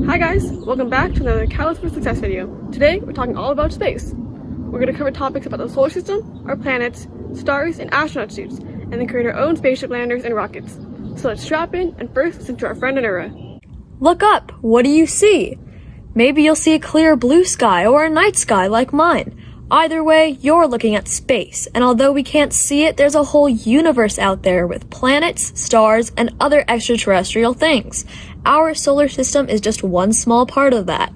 Hi guys, welcome back to another Catalyst for Success video. Today we're talking all about space. We're going to cover topics about the solar system, our planets, stars, and astronaut suits, and then create our own spaceship landers and rockets. So let's strap in and first listen to our friend Anura. Look up! What do you see? Maybe you'll see a clear blue sky or a night sky like mine. Either way, you're looking at space, and although we can't see it, there's a whole universe out there with planets, stars, and other extraterrestrial things. Our solar system is just one small part of that.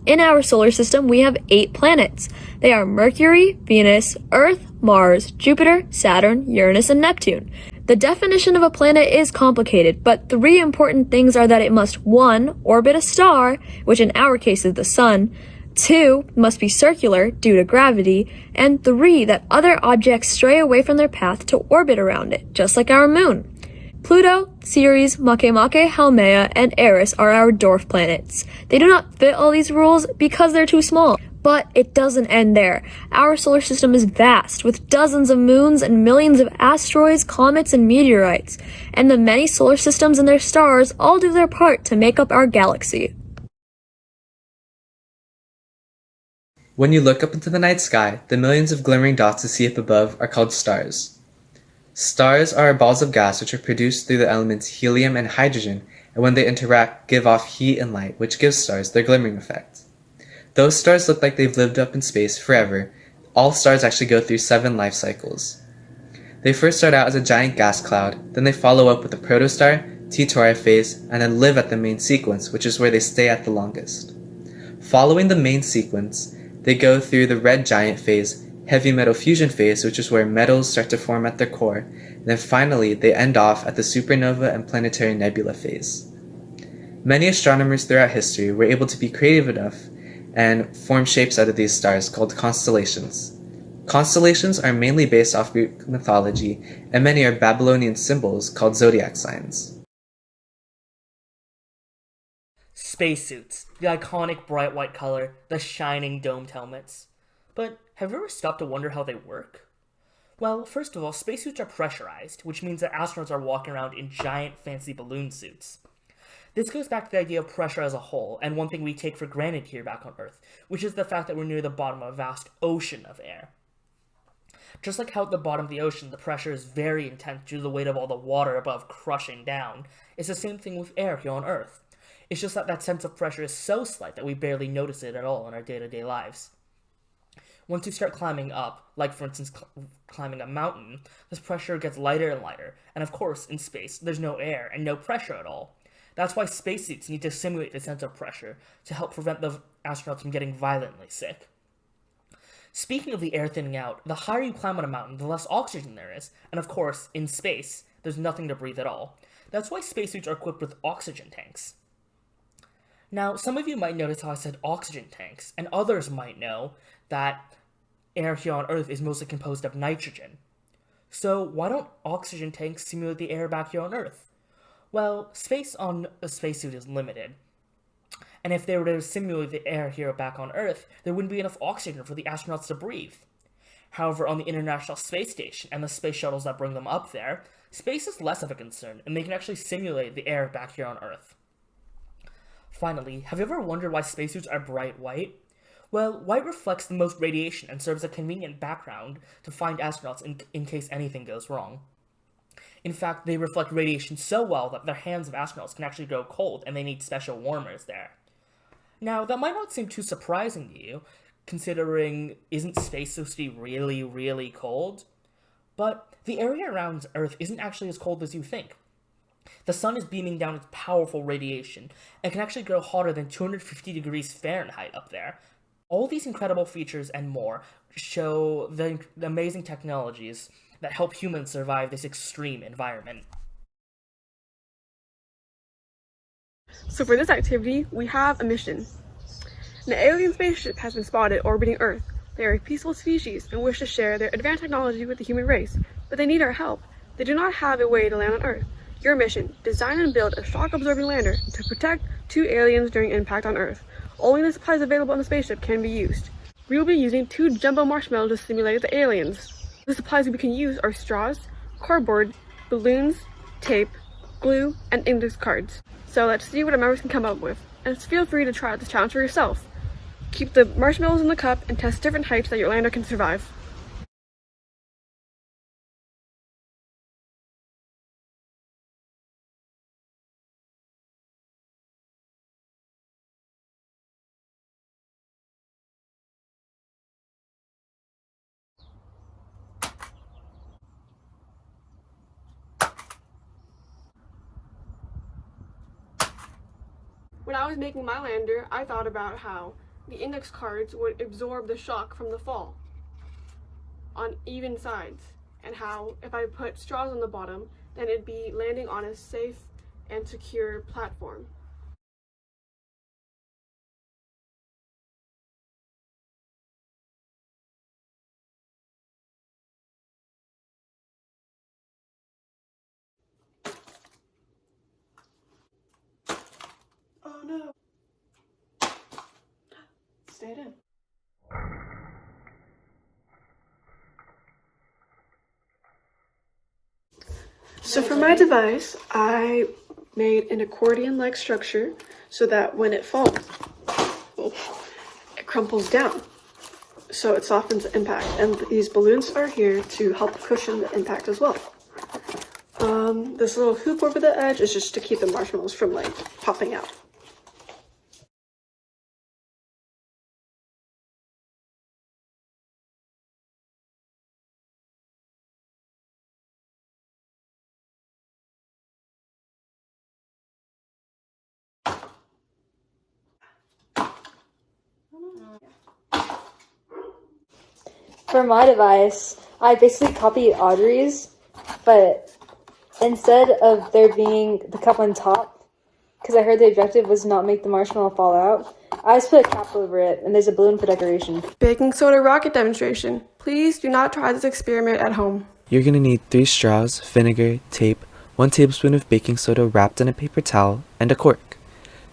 In our solar system, we have 8 planets. They are Mercury, Venus, Earth, Mars, Jupiter, Saturn, Uranus, and Neptune. The definition of a planet is complicated, but 3 important things are that it must 1. Orbit a star, which in our case is the Sun, 2. Must be circular due to gravity, and 3. That other objects stray away from their path to orbit around it, just like our moon. Pluto, Ceres, Makemake, Haumea, and Eris are our dwarf planets. They do not fit all these rules because they're too small. But it doesn't end there. Our solar system is vast, with dozens of moons and millions of asteroids, comets, and meteorites. And the many solar systems and their stars all do their part to make up our galaxy. When you look up into the night sky, the millions of glimmering dots you see up above are called stars. Stars are balls of gas which are produced through the elements helium and hydrogen, and when they interact, give off heat and light, which gives stars their glimmering effect. Those stars look like they've lived up in space forever. All stars actually go through 7 life cycles. They first start out as a giant gas cloud, then they follow up with a protostar, T-Tauri phase, and then live at the main sequence, which is where they stay at the longest. Following the main sequence, they go through the red giant phase, heavy metal fusion phase, which is where metals start to form at their core, and then finally they end off at the supernova and planetary nebula phase. Many astronomers throughout history were able to be creative enough and form shapes out of these stars called constellations. Constellations are mainly based off Greek mythology, and many are Babylonian symbols called zodiac signs. Spacesuits, the iconic bright white color, the shining domed helmets. But have you ever stopped to wonder how they work? Well, first of all, spacesuits are pressurized, which means that astronauts are walking around in giant fancy balloon suits. This goes back to the idea of pressure as a whole, and one thing we take for granted here back on Earth, which is the fact that we're near the bottom of a vast ocean of air. Just like how at the bottom of the ocean the pressure is very intense due to the weight of all the water above crushing down, it's the same thing with air here on Earth. It's just that that sense of pressure is so slight that we barely notice it at all in our day-to-day lives. Once you start climbing up, like for instance climbing a mountain, this pressure gets lighter and lighter, and of course in space there's no air and no pressure at all. That's why spacesuits need to simulate the sense of pressure to help prevent the astronauts from getting violently sick. Speaking of the air thinning out, the higher you climb on a mountain, the less oxygen there is, and of course, in space, there's nothing to breathe at all. That's why spacesuits are equipped with oxygen tanks. Now, some of you might notice how I said oxygen tanks, and others might know that air here on Earth is mostly composed of nitrogen. So why don't oxygen tanks simulate the air back here on Earth? Well, space on a spacesuit is limited, and if they were to simulate the air here back on Earth, there wouldn't be enough oxygen for the astronauts to breathe. However, on the International Space Station and the space shuttles that bring them up there, space is less of a concern, and they can actually simulate the air back here on Earth. Finally, have you ever wondered why spacesuits are bright white? Well, white reflects the most radiation and serves a convenient background to find astronauts in case anything goes wrong. In fact, they reflect radiation so well that their hands of astronauts can actually go cold and they need special warmers there. Now, that might not seem too surprising to you, considering isn't space supposed to be really, really cold? But the area around Earth isn't actually as cold as you think. The sun is beaming down its powerful radiation and can actually go hotter than 250 degrees Fahrenheit up there. All these incredible features and more show the amazing technologies that help humans survive this extreme environment. So for this activity, we have a mission. An alien spaceship has been spotted orbiting Earth. They are a peaceful species and wish to share their advanced technology with the human race, but they need our help. They do not have a way to land on Earth. Your mission, design and build a shock-absorbing lander to protect 2 aliens during impact on Earth. Only the supplies available on the spaceship can be used. We will be using 2 jumbo marshmallows to simulate the aliens. The supplies we can use are straws, cardboard, balloons, tape, glue, and index cards. So let's see what our members can come up with. and feel free to try out this challenge for yourself. Keep the marshmallows in the cup and test different heights that your lander can survive. When I was making my lander, I thought about how the index cards would absorb the shock from the fall on even sides, and how if I put straws on the bottom, then it'd be landing on a safe and secure platform. Oh no. Stayed in. So for my device, I made an accordion-like structure so that when it falls, it crumples down. So it softens the impact. And these balloons are here to help cushion the impact as well. This little hoop over the edge is just to keep the marshmallows from like popping out. For my device, I basically copied Audrey's, but instead of there being the cup on top, because I heard the objective was not make the marshmallow fall out, I just put a cap over it, and there's a balloon for decoration. Baking soda rocket demonstration. Please do not try this experiment at home. You're going to need 3 straws, vinegar, tape, 1 tablespoon of baking soda wrapped in a paper towel, and a cork.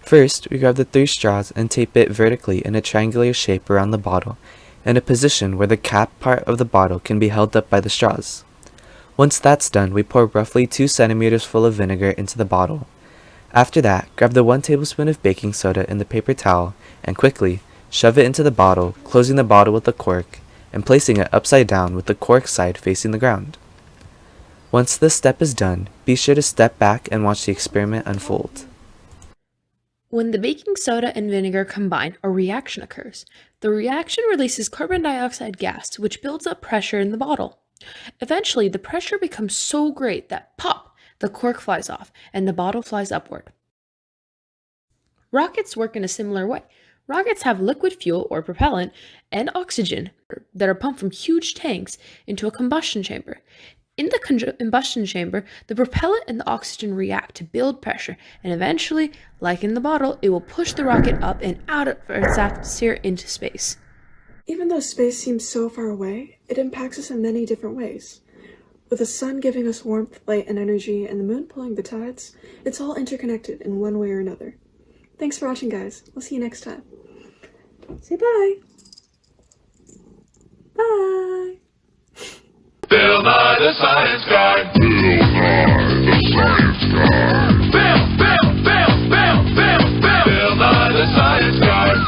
First, we grab the 3 straws and tape it vertically in a triangular shape around the bottle, in a position where the cap part of the bottle can be held up by the straws. Once that's done, we pour roughly 2 centimeters full of vinegar into the bottle. After that, grab the 1 tablespoon of baking soda in the paper towel and quickly shove it into the bottle, closing the bottle with the cork and placing it upside down with the cork side facing the ground. Once this step is done, be sure to step back and watch the experiment unfold. When the baking soda and vinegar combine, a reaction occurs. The reaction releases carbon dioxide gas, which builds up pressure in the bottle. Eventually, the pressure becomes so great that pop, the cork flies off, and the bottle flies upward. Rockets work in a similar way. Rockets have liquid fuel or propellant and oxygen that are pumped from huge tanks into a combustion chamber. In the combustion chamber, the propellant and the oxygen react to build pressure, and eventually, like in the bottle, it will push the rocket up and out of Earth's atmosphere into space. Even though space seems so far away, it impacts us in many different ways. With the sun giving us warmth, light, and energy, and the moon pulling the tides, it's all interconnected in one way or another. Thanks for watching, guys. We'll see you next time. Say bye. Bye. Bill Nye the Science Guy. Bill Nye the Science Guy.